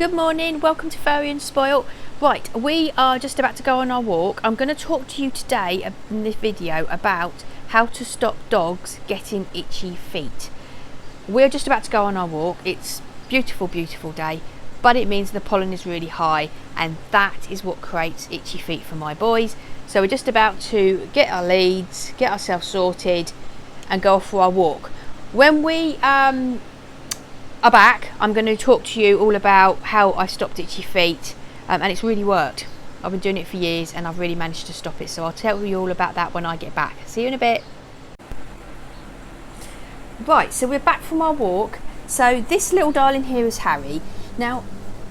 Good morning, welcome to Furry and Spoilt. Right, we are just about to go on our walk. I'm going to talk to you today in this video about how to stop dogs getting itchy feet. We're just about to go on our walk. It's beautiful, beautiful day, but it means the pollen is really high, and that is what creates itchy feet for my boys. So we're just about to get our leads, get ourselves sorted, and go off for our walk. When we are back, I'm going to talk to you all about how I stopped itchy feet, and it's really worked. I've been doing it for years and I've really managed to stop it, so I'll tell you all about that when I get back. See you in a bit. Right, so we're back from our walk. So this little darling here is Harry. Now,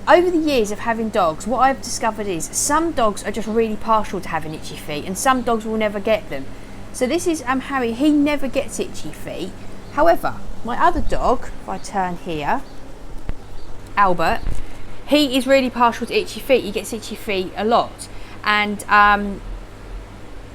over the years of having dogs, what I've discovered is some dogs are just really partial to having itchy feet and some dogs will never get them. So this is Harry. He never gets itchy feet. However, my other dog, if I turn here, Albert, he is really partial to itchy feet. He gets itchy feet a lot, and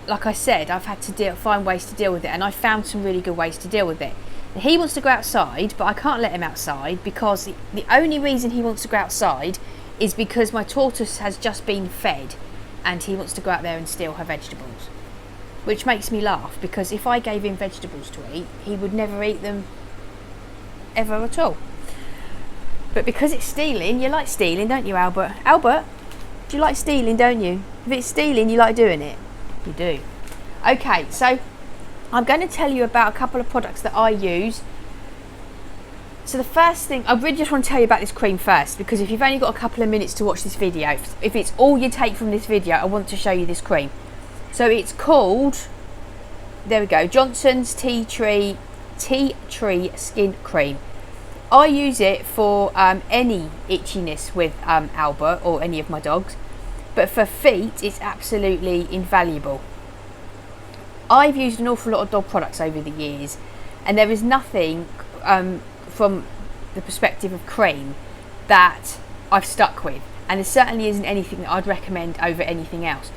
like I said, I've had to find ways to deal with it, and I found some really good ways to deal with it. He wants to go outside, but I can't let him outside because the only reason he wants to go outside is because my tortoise has just been fed and he wants to go out there and steal her vegetables. Which makes me laugh, because if I gave him vegetables to eat, he would never eat them ever at all. But because it's stealing, you like stealing, don't you, Albert? Albert, do you like stealing, don't you? If it's stealing, you like doing it. You do. Okay, so I'm going to tell you about a couple of products that I use. So the first thing, I really just want to tell you about this cream first, because if you've only got a couple of minutes to watch this video, if it's all you take from this video, I want to show you this cream. So it's called, there we go, Johnson's Tea Tree Skin Cream. I use it for any itchiness with Albert or any of my dogs, but for feet it's absolutely invaluable. I've used an awful lot of dog products over the years, and there is nothing from the perspective of cream that I've stuck with, and there certainly isn't anything that I'd recommend over anything else.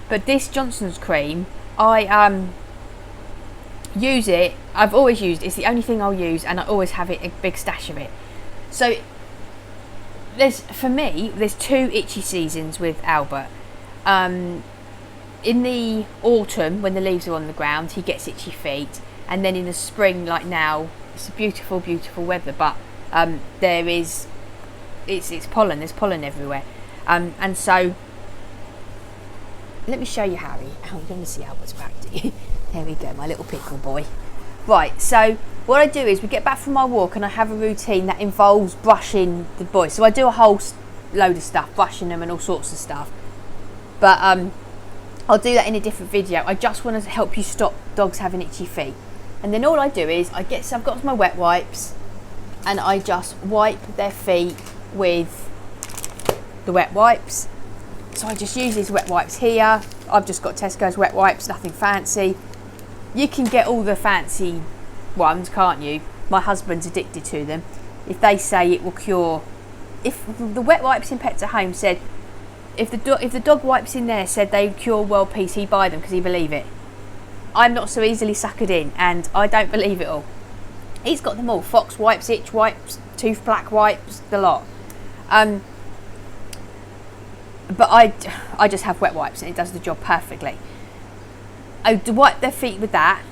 But this Johnson's cream, I use it, I've always used it, it's the only thing I'll use, and I always have it, a big stash of it. So for me, there's two itchy seasons with Albert. In the autumn, when the leaves are on the ground, he gets itchy feet, and then in the spring, like now, it's beautiful, beautiful weather, but it's pollen, there's pollen everywhere. And so, let me show you Harry. Oh, you're going to see Albert's practice. There we go, my little pickle boy. Right, so what I do is we get back from our walk and I have a routine that involves brushing the boys. So I do a whole load of stuff, brushing them and all sorts of stuff. But I'll do that in a different video. I just want to help you stop dogs having itchy feet. And then all I do is I've got my wet wipes, and I just wipe their feet with the wet wipes. So I just use these wet wipes here. I've just got Tesco's wet wipes, nothing fancy. You can get all the fancy ones, can't you? My husband's addicted to them. If they say it will cure, if the wet wipes in Pets at Home said, if the dog wipes in there said they cure world peace, he'd buy them because he believe it. I'm not so easily suckered in, and I don't believe it all. He's got them all: fox wipes, itch wipes, tooth plaque wipes, the lot. But I just have wet wipes and it does the job perfectly. I wipe their feet with that,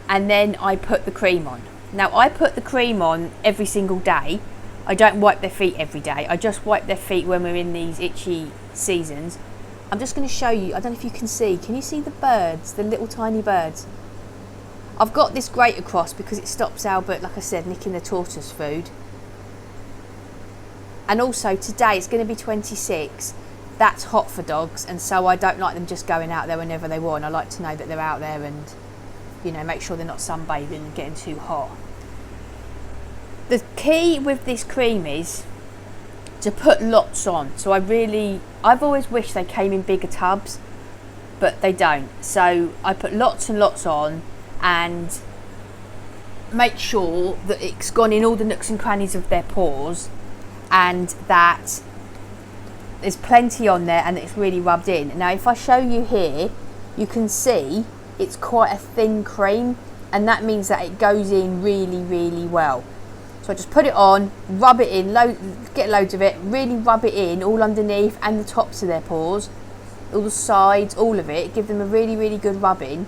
and then I put the cream on. Now I put the cream on every single day. I don't wipe their feet every day. I just wipe their feet when we're in these itchy seasons. I'm just going to show you, I don't know if you can you see the birds, the little tiny birds? I've got this grate across because it stops Albert, like I said, nicking the tortoise food. And also today it's going to be 26. That's hot for dogs, and so I don't like them just going out there whenever they want. I like to know that they're out there and, you know, make sure they're not sunbathing and getting too hot. The key with this cream is to put lots on. So I've always wished they came in bigger tubs, but they don't. So I put lots and lots on and make sure that it's gone in all the nooks and crannies of their paws, and that there's plenty on there and it's really rubbed in. Now if I show you here, you can see it's quite a thin cream, and that means that it goes in really, really well. So I just put it on, rub it in, get loads of it, really rub it in all underneath and the tops of their paws, all the sides, all of it. Give them a really, really good rubbing.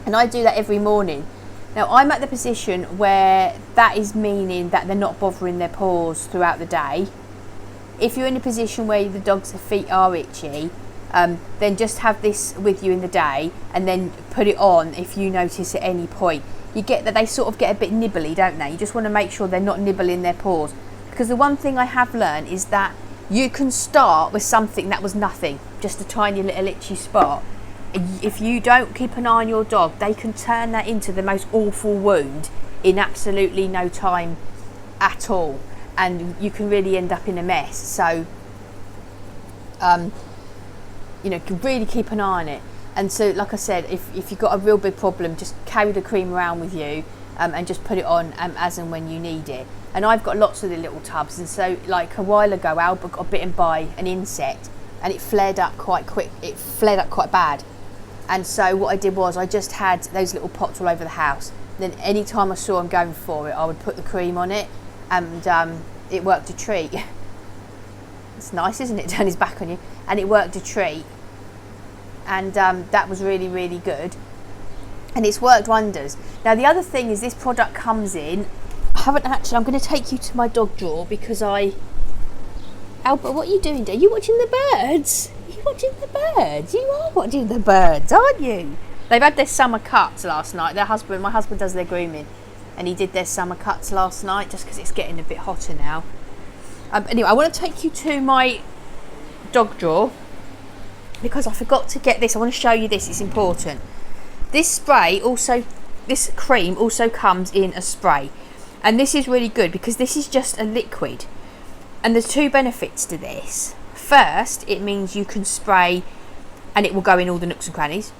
And I do that every morning. Now I'm at the position where that is meaning that they're not bothering their paws throughout the day. If you're in a position where the dog's feet are itchy, then just have this with you in the day and then put it on if you notice at any point. You get that they sort of get a bit nibbly, don't they? You just want to make sure they're not nibbling their paws. Because the one thing I have learned is that you can start with something that was nothing, just a tiny little itchy spot. If you don't keep an eye on your dog, they can turn that into the most awful wound in absolutely no time at all. And you can really end up in a mess. So, you know, really keep an eye on it. And so, like I said, if you've got a real big problem, just carry the cream around with you and just put it on as and when you need it. And I've got lots of the little tubs, and so like a while ago, Albert got bitten by an insect and it flared up quite quick. It flared up quite bad. And so what I did was I just had those little pots all over the house. Then any time I saw him going for it, I would put the cream on it, and it worked a treat. It's nice, isn't it? Turn his back on you. And it worked a treat. And that was really, really good, and it's worked wonders. Now the other thing is this product comes in, I'm going to take you to my dog drawer because Albert, what are you doing there? Are you watching the birds? Are you watching the birds? You are watching the birds, aren't you? They've had their summer cuts last night. My husband does their grooming, and he did their summer cuts last night just because it's getting a bit hotter now. Anyway, I want to take you to my dog drawer, because I forgot to get this. I want to show you this, it's important. This cream also comes in a spray, and this is really good because this is just a liquid, and there's two benefits to this. First, it means you can spray and it will go in all the nooks and crannies.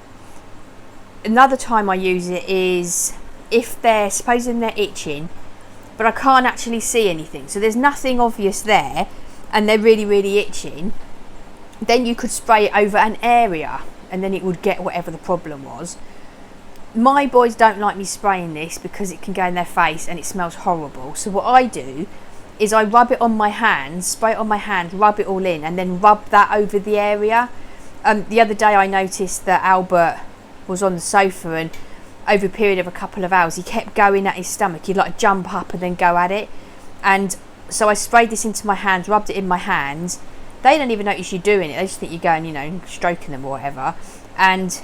Another time I use it is if supposing they're itching but I can't actually see anything, so there's nothing obvious there and they're really, really itching, then you could spray it over an area and then it would get whatever the problem was. My boys don't like me spraying this because it can go in their face and it smells horrible. So what I do is I rub it on my hands, spray it on my hand, rub it all in, and then rub that over the area. The other day I noticed that Albert was on the sofa, and over a period of a couple of hours he kept going at his stomach. He'd like jump up and then go at it. And so I sprayed this into my hands, rubbed it in my hands. They don't even notice you doing it. They just think you're going, you know, stroking them or whatever. And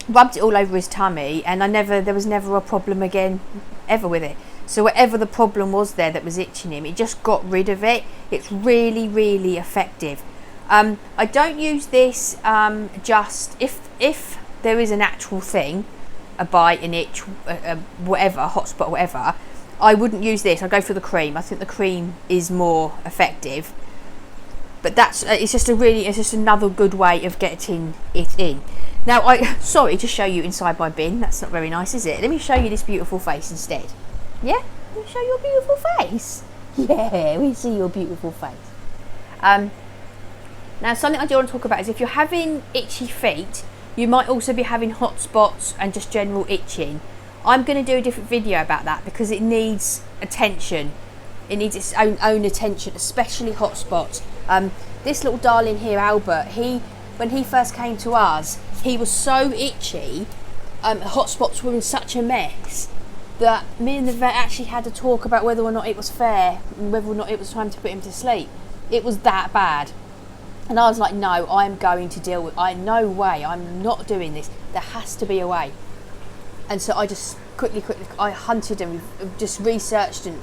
rubbed it all over his tummy, and there was never a problem again ever with it. So whatever the problem was there that was itching him, it just got rid of it. It's really, really effective. I don't use this just if there is an actual thing, a bite, an itch, whatever, hot spot, whatever. I wouldn't use this. I go for the cream. I think the cream is more effective. But it's just another good way of getting it in. Now, sorry to show you inside my bin. That's not very nice, is it? Let me show you this beautiful face instead. Yeah? Let me show your beautiful face. Yeah, we see your beautiful face. Now, something I do want to talk about is if you're having itchy feet, you might also be having hot spots and just general itching. I'm going to do a different video about that because it needs attention. It needs its own attention, especially hot spots. This little darling here, Albert, when he first came to us, he was so itchy, hot spots were in such a mess that me and the vet actually had to talk about whether or not it was fair and whether or not it was time to put him to sleep. It was that bad. And I was like, no, I'm going to deal with no way, I'm not doing this. There has to be a way. And so I just quickly, I hunted and just researched and,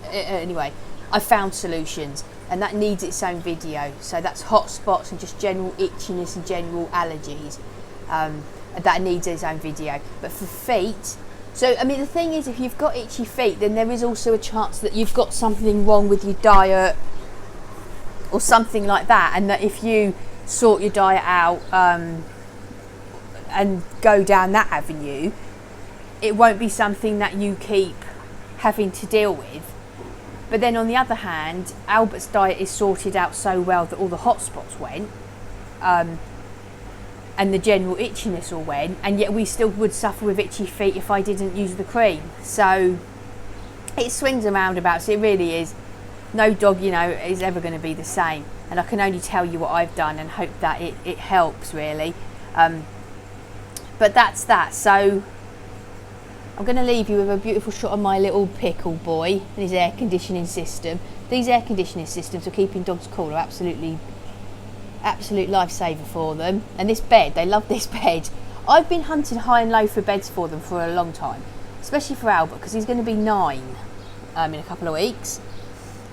anyway, I found solutions. And that needs its own video. So that's hot spots and just general itchiness and general allergies. That needs its own video. But for feet, so I mean the thing is, if you've got itchy feet, then there is also a chance that you've got something wrong with your diet or something like that. And that if you sort your diet out and go down that avenue, it won't be something that you keep having to deal with. But then on the other hand, Albert's diet is sorted out so well that all the hot spots went, and the general itchiness all went, and yet we still would suffer with itchy feet if I didn't use the cream. So It swings and roundabouts, it really is. No dog, you know, is ever going to be the same, and I can only tell you what I've done and hope that it helps, really. But that's that. So I'm going to leave you with a beautiful shot of my little pickle boy and his air conditioning system. These air conditioning systems for keeping dogs cool are absolute lifesaver for them. And this bed, they love this bed. I've been hunting high and low for beds for them for a long time, especially for Albert, because he's going to be 9 in a couple of weeks,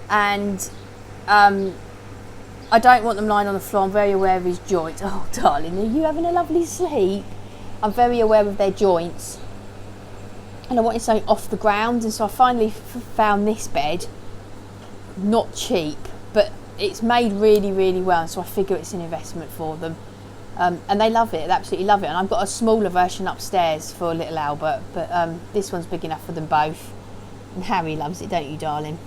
and I don't want them lying on the floor. I'm very aware of his joints. Oh darling, are you having a lovely sleep? I'm very aware of their joints, and I wanted something off the ground, and so I finally found this bed. Not cheap, but it's made really, really well, and so I figure it's an investment for them. And they love it, they absolutely love it. And I've got a smaller version upstairs for little Albert, but this one's big enough for them both. And Harry loves it, don't you, darling?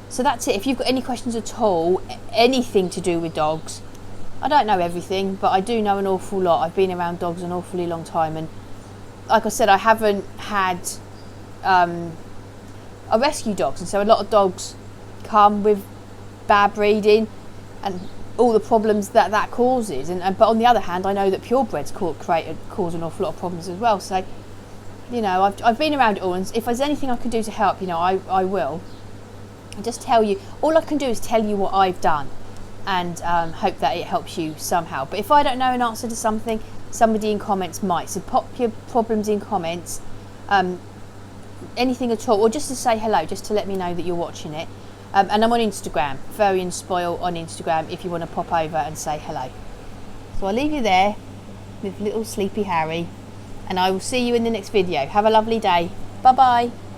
So that's it. If you've got any questions at all, anything to do with dogs, I don't know everything, but I do know an awful lot. I've been around dogs an awfully long time, and like I said, I haven't had I rescue dogs, and so a lot of dogs come with bad breeding and all the problems that causes, but on the other hand, I know that purebreds cause an awful lot of problems as well. So, you know, I've been around it all, and if there's anything I can do to help, you know, I will. I just tell you, all I can do is tell you what I've done, and hope that it helps you somehow. But if I don't know an answer to something, somebody in comments might. So pop your problems in comments, anything at all, or just to say hello, just to let me know that you're watching it. And I'm on Instagram, Furry and Spoilt on Instagram, if you want to pop over and say hello. So I'll leave you there with little sleepy Harry, and I will see you in the next video. Have a lovely day. Bye bye.